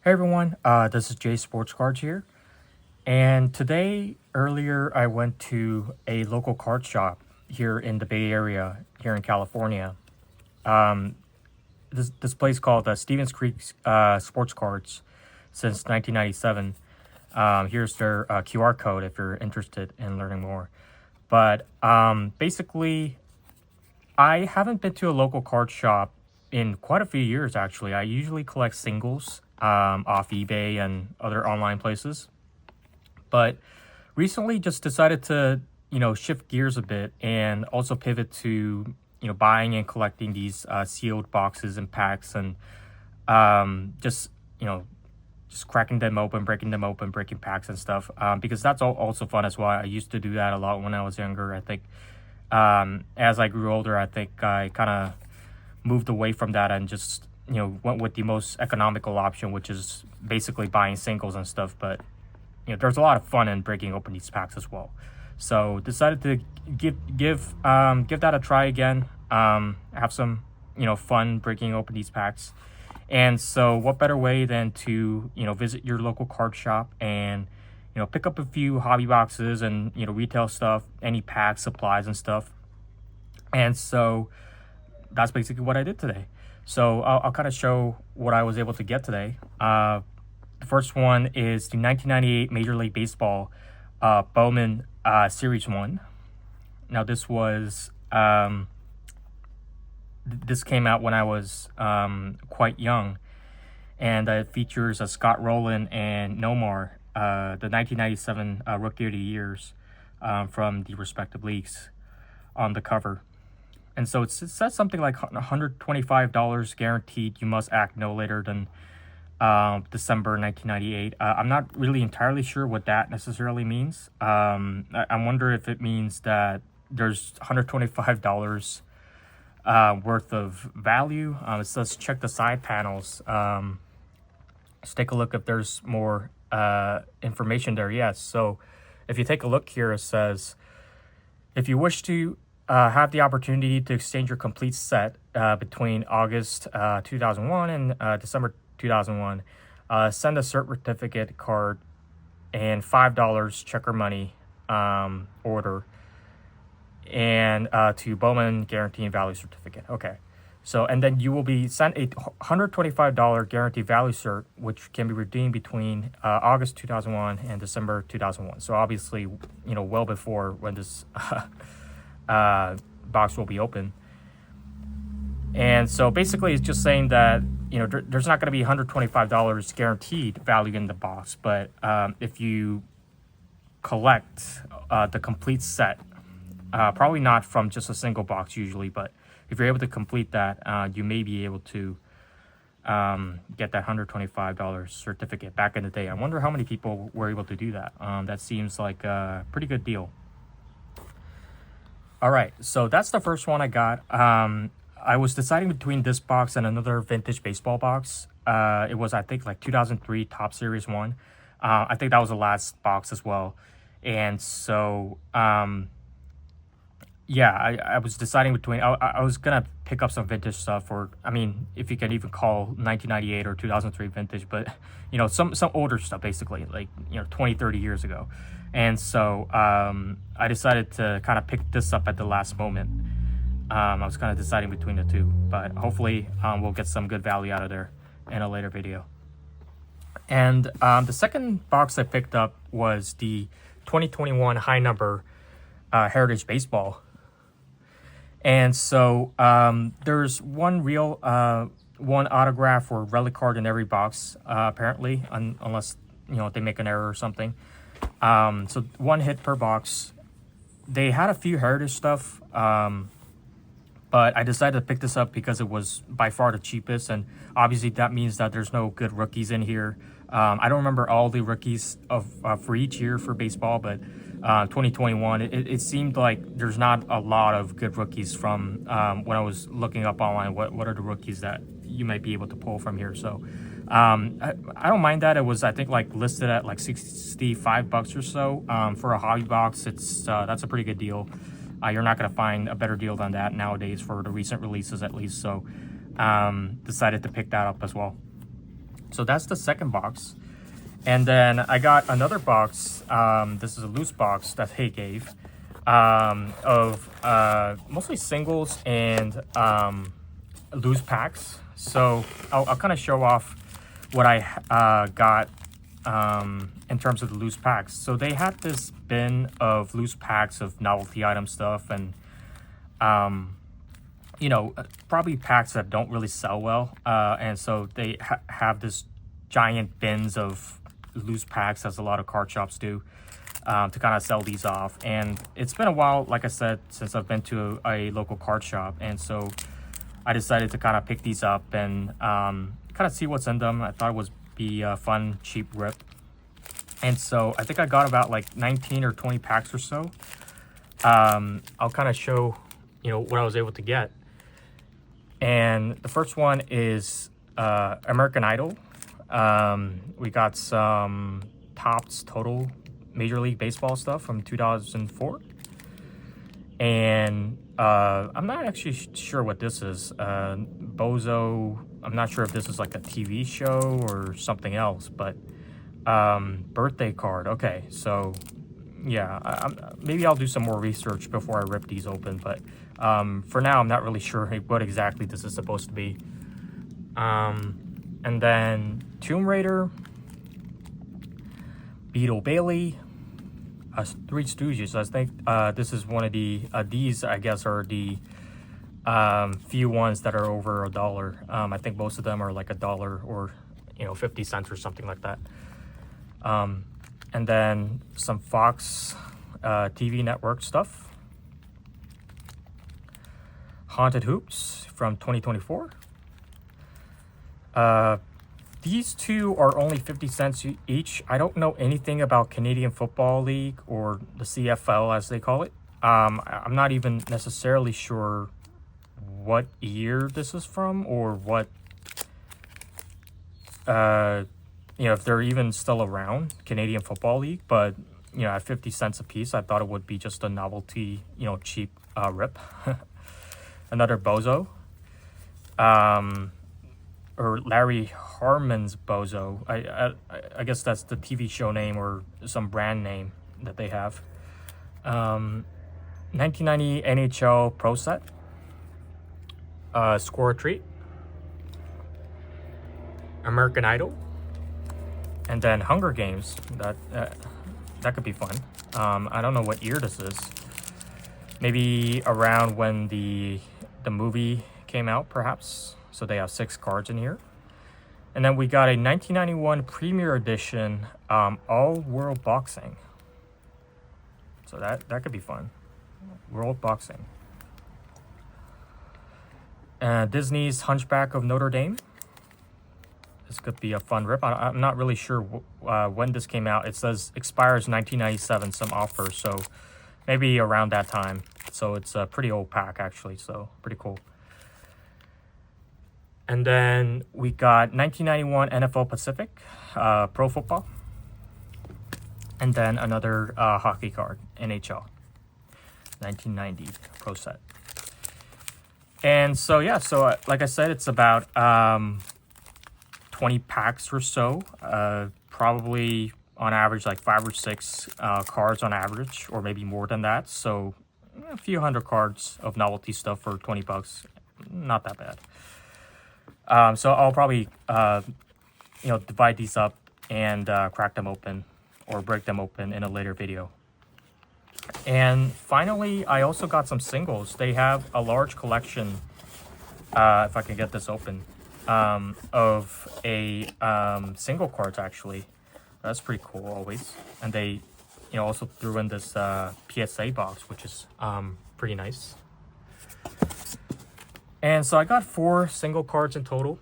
Hey everyone, this is Jay Sports Cards here, and earlier I went to a local card shop here in the Bay Area, here in California. Um, this place called Stevens Creek Sports Cards since 1997. Here's their QR code if you're interested in learning more. But basically, I haven't been to a local card shop in quite a few years actually. I usually collect singles off eBay and other online places. But recently just decided to, shift gears a bit and also pivot to, buying and collecting these sealed boxes and packs and just, just cracking them open, breaking them open, breaking packs and stuff because that's also fun as well. I used to do that a lot when I was younger. I think as I grew older, I think I kind of moved away from that and just went with the most economical option, which is basically buying singles and stuff. But there's a lot of fun in breaking open these packs as well. So decided to give that a try again. Have some fun breaking open these packs. And so what better way than to visit your local card shop and pick up a few hobby boxes and retail stuff, any packs, supplies and stuff. And so that's basically what I did today. So I'll kind of show what I was able to get today. The first one is the 1998 Major League Baseball Bowman Series 1. Now this was this came out when I was quite young, and it features Scott Rowland and Nomar, the 1997 Rookie of the Years from the respective leagues on the cover. And so it says something like $125 guaranteed. You must act no later than December 1998. I'm not really entirely sure what that necessarily means. I wonder if it means that there's $125 worth of value. It says check the side panels. Let's take a look if there's more information there. Yes. So if you take a look here, it says, if you wish to have the opportunity to exchange your complete set between August 2001 and December 2001, send a certificate card and $5 checker money order and to Bowman Guaranteed Value Certificate. Okay. So, and then you will be sent a $125 guaranteed value cert, which can be redeemed between August 2001 and December 2001. So obviously, well before when this box will be open. And so basically it's just saying that there's not going to be $125 guaranteed value in the box, but if you collect the complete set, probably not from just a single box usually, but if you're able to complete that, you may be able to get that $125 certificate. Back in the day, I wonder how many people were able to do that. That seems like a pretty good deal. All right, so that's the first one I got. I was deciding between this box and another vintage baseball box. It was, I think, like 2003 Top Series 1. I think that was the last box as well. And so, yeah, I was deciding between, I was going to pick up some vintage stuff, or, I mean, if you can even call 1998 or 2003 vintage, but, some older stuff, basically, like, 20, 30 years ago. And so I decided to kind of pick this up at the last moment. I was kind of deciding between the two, but hopefully we'll get some good value out of there in a later video. And the second box I picked up was the 2021 high number Heritage Baseball. And so there's one real, one autograph or relic card in every box, apparently, unless, they make an error or something. So one hit per box. They had a few Heritage stuff, but I decided to pick this up because it was by far the cheapest, and obviously that means that there's no good rookies in here. I don't remember all the rookies for each year for baseball, but 2021, it seemed like there's not a lot of good rookies from when I was looking up online. What are the rookies that you might be able to pull from here? So I don't mind that. It was, I think, like listed at like $65 or so for a hobby box. That's a pretty good deal. You're not going to find a better deal than that nowadays for the recent releases, at least. So decided to pick that up as well. So that's the second box. And then I got another box. This is a loose box that Hay gave, of mostly singles and loose packs. So I'll kind of show off what I got in terms of the loose packs. So they had this bin of loose packs of novelty item stuff, and probably packs that don't really sell well. And so they have this giant bins of loose packs, as a lot of card shops do, to kind of sell these off. And it's been a while, like I said, since I've been to a local card shop, and so I decided to kind of pick these up and kind of see what's in them. I thought it would be a fun, cheap rip. And so I think I got about like 19 or 20 packs or so. I'll kind of show, what I was able to get. And the first one is American Idol. We got some Topps Total Major League Baseball stuff from 2004. And I'm not actually sure what this is. Bozo, I'm not sure if this is like a TV show or something else, but birthday card. Okay, so yeah, maybe I'll do some more research before I rip these open, but for now, I'm not really sure what exactly this is supposed to be. And then Tomb Raider, Beetle Bailey, Three Stooges. I think this is one of the these, I guess, are the few ones that are over $1. I think most of them are like $1 or 50 cents or something like that. And then some Fox TV network stuff. Haunted Hoops from 2024. These two are only 50 cents each. I don't know anything about Canadian Football League, or the CFL as they call it. I'm not even necessarily sure what year this is from, or what, if they're even still around, Canadian Football League. But, at 50 cents a piece, I thought it would be just a novelty, cheap rip. Another Bozo. Or Larry Harmon's Bozo. I guess that's the TV show name or some brand name that they have. 1990 NHL Pro Set. Score a Treat. American Idol. And then Hunger Games. That could be fun. I don't know what year this is. Maybe around when the movie came out, perhaps. So they have 6 cards in here. And then we got a 1991 Premier Edition All World Boxing. So that could be fun. World Boxing. Disney's Hunchback of Notre Dame. This could be a fun rip. I'm not really sure when this came out. It says expires 1997, some offer. So maybe around that time. So it's a pretty old pack, actually. So pretty cool. And then we got 1991 NFL Pacific Pro Football. And then another hockey card, NHL. 1990 Pro Set. And so, yeah, so like I said, it's about 20 packs or so. Probably on average like 5 or 6 cards on average, or maybe more than that. So a few hundred cards of novelty stuff for 20 bucks. Not that bad. So I'll probably, divide these up and crack them open or break them open in a later video. And finally, I also got some singles. They have a large collection, if I can get this open, of a single cards, actually. That's pretty cool, always. And they, also threw in this PSA box, which is pretty nice. And so I got 4 single cards in total.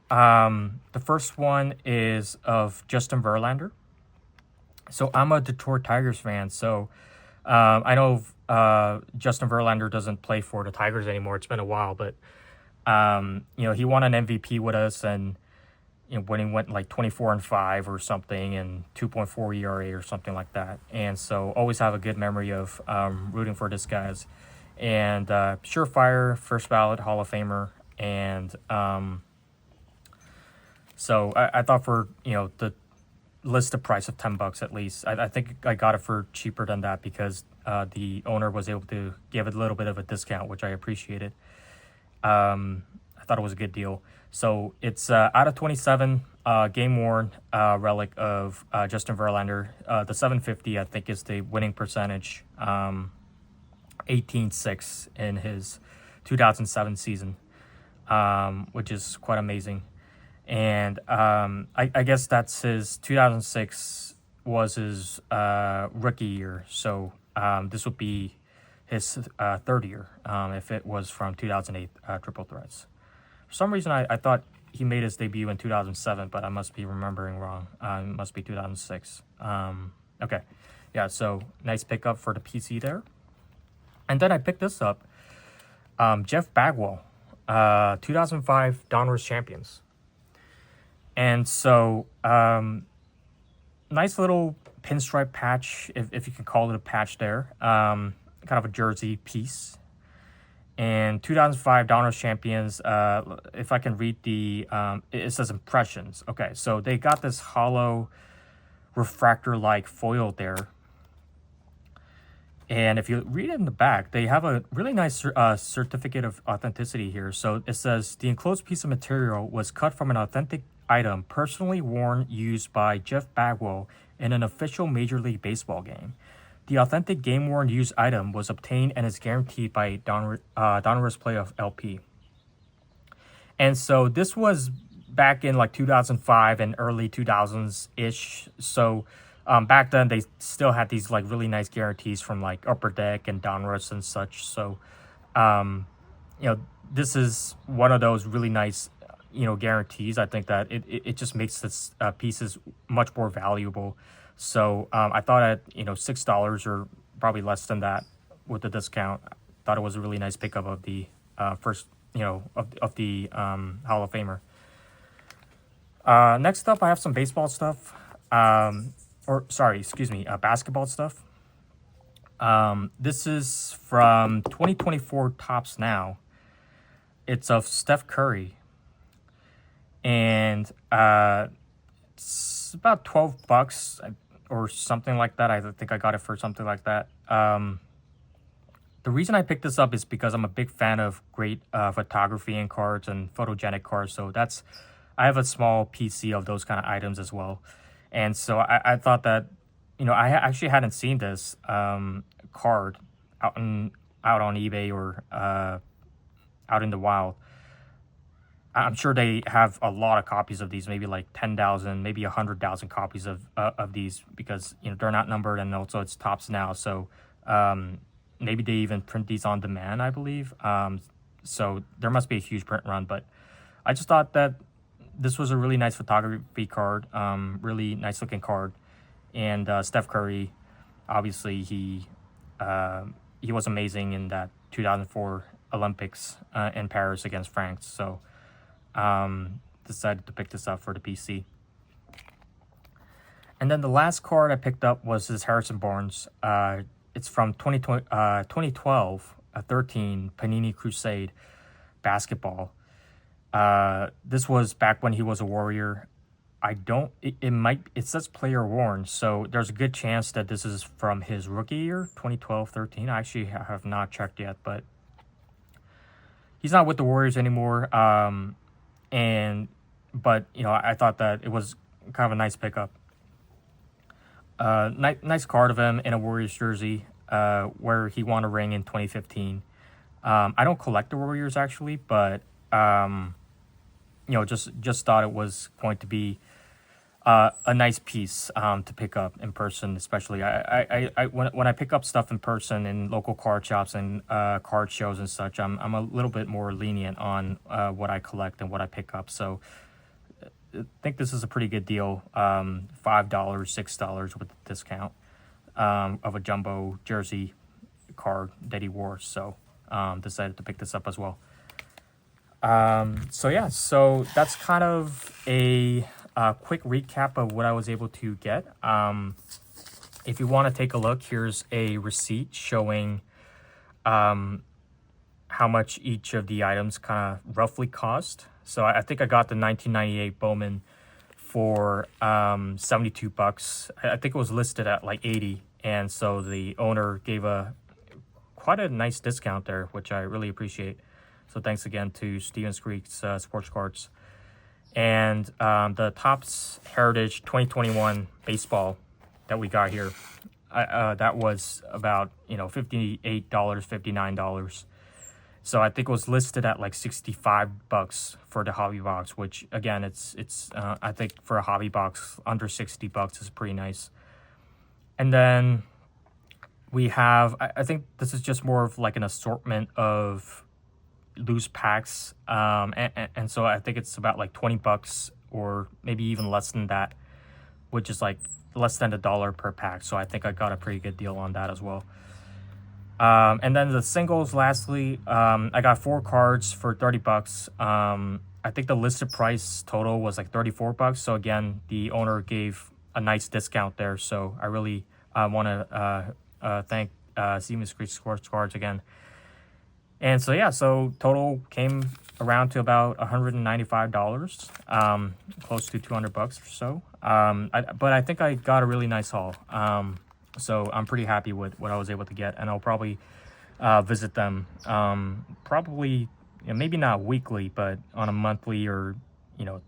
The first one is of Justin Verlander. So I'm a Detroit Tigers fan. So I know Justin Verlander doesn't play for the Tigers anymore. It's been a while, but he won an MVP with us, and when he went like 24-5 or something, and 2.4 ERA or something like that. And so always have a good memory of rooting for this guys. And surefire, first ballot Hall of Famer, and So I thought for, the listed price of $10 at least, I think I got it for cheaper than that because the owner was able to give it a little bit of a discount, which I appreciated. I thought it was a good deal. So it's out of 27, game worn relic of Justin Verlander. The 750, I think, is the winning percentage. 18-6 in his 2007 season, which is quite amazing. And I guess that's his 2006 was his rookie year. So this would be his third year if it was from 2008 Triple Threats. For some reason, I thought he made his debut in 2007, but I must be remembering wrong. It must be 2006. Okay. Yeah, so nice pickup for the PC there. And then I picked this up. Jeff Bagwell, 2005 Donruss champions. And so, nice little pinstripe patch, if you can call it a patch there. Kind of a jersey piece. And 2005 Donruss champions, if I can read it says impressions. Okay, so they got this hollow refractor-like foil there. And if you read it in the back, they have a really nice certificate of authenticity here. So it says, the enclosed piece of material was cut from an authentic item personally worn, used by Jeff Bagwell in an official Major League Baseball game. The authentic game-worn used item was obtained and is guaranteed by Donruss Playoff LP. And so this was back in like 2005 and early 2000s-ish. So back then they still had these like really nice guarantees from like Upper Deck and Donruss and such. So, this is one of those really nice, guarantees. I think that it just makes this pieces much more valuable. So I thought at $6 or probably less than that with the discount, I thought it was a really nice pickup of the first of the Hall of Famer. Next up, I have some baseball stuff. Basketball stuff. This is from 2024 Topps Now. It's of Steph Curry, and it's about $12 or something like that. I think I got it for something like that. The reason I picked this up is because I'm a big fan of great photography and cards and photogenic cards. So I have a small PC of those kind of items as well. And so I thought that, I actually hadn't seen this card out on eBay or out in the wild. I'm sure they have a lot of copies of these, maybe like 10,000, maybe 100,000 copies of these, because they're not numbered, and also it's Topps Now. So maybe they even print these on demand, I believe. So there must be a huge print run, but I just thought that this was a really nice photography card, really nice looking card. And Steph Curry, obviously he was amazing in that 2004 Olympics in Paris against France. So decided to pick this up for the PC. And then the last card I picked up was this Harrison Barnes. It's from 2012, 13 Panini Crusade basketball. This was back when he was a Warrior. It says player worn, so there's a good chance that this is from his rookie year, 2012-13. I actually have not checked yet, but he's not with the Warriors anymore. But I thought that it was kind of a nice pickup. Nice card of him in a Warriors jersey, where he won a ring in 2015. I don't collect the Warriors actually, but just thought it was going to be a nice piece to pick up in person, especially. When I pick up stuff in person in local card shops and card shows and such, I'm a little bit more lenient on what I collect and what I pick up. So I think this is a pretty good deal. $5, $6 with the discount of a jumbo jersey card that he wore. So decided to pick this up as well. So that's kind of a quick recap of what I was able to get. If you want to take a look, here's a receipt showing how much each of the items kind of roughly cost. So I think I got the 1998 Bowman for $72. I think it was listed at like 80, and so the owner gave a quite a nice discount there, which I really appreciate. So thanks again to Stevens Creek's Sports Cards. And the Topps Heritage 2021 baseball that we got here, that was about $58, $59. So I think it was listed at like $65 for the hobby box, which again, it's I think for a hobby box under $60 is pretty nice. And then we have, I think this is just more of like an assortment of loose packs, and so I think it's about like $20 or maybe even less than that, which is like less than $1 per pack. So I think I got a pretty good deal on that as well. And then the singles, lastly, I got 4 cards for $30. I think the listed price total was like $34. So again, the owner gave a nice discount there. So I really want to thank Stevens Creek Sports Cards again. And so yeah, so total came around to about $195, close to $200 or so. But I think I got a really nice haul. So I'm pretty happy with what I was able to get, and I'll probably visit them probably, maybe not weekly, but on a monthly or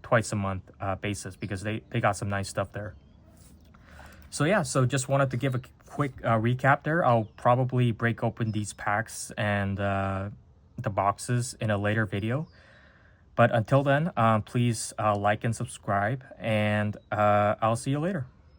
twice a month basis, because they got some nice stuff there. So yeah, so just wanted to give a quick recap there. I'll probably break open these packs and the boxes in a later video. But until then, please like and subscribe, and I'll see you later.